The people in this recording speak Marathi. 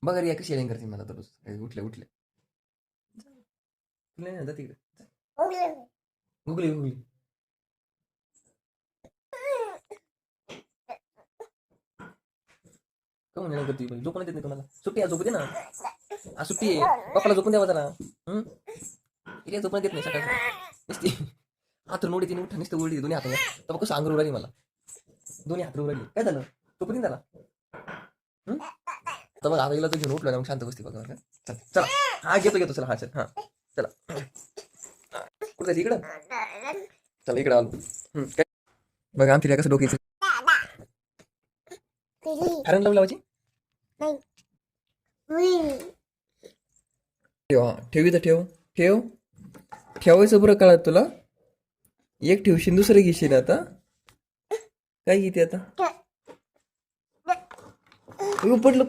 बघा रिया कशी येणं करते मला दररोज उठल्या उठल्या नाही जा तिकडे गुगली गुगली का म्हणून करते झोपून देत नाही तुम्हाला सुट्टी आहे झोपू दे ना आज सुट्टी आहे पप्पाला झोपून द्यावा जरा रिया झोपून देत नाही सकाळी नुसती हात मोडी तिने उठा नुसतं उडली दोन्ही हाताने तर कसं अंगर उडाली मला दोन्ही हात उडाली काय झालं झोपून दे त्याला तर मग आता गेला तो घेऊन उठलो ना मग शांत बसते बघा चल चला हा घेतो चला हा चल हा चला कुठं जायचं इकडं चला इकडं आलो काय बघा आमची कसं डोक्याचं कारण लावायची ठेव हा ठेवी तर ठेव ठेव ठेवायचं बरं कळत तुला एक ठेवशील दुसरं घेशील आता काय घेते आता पडलं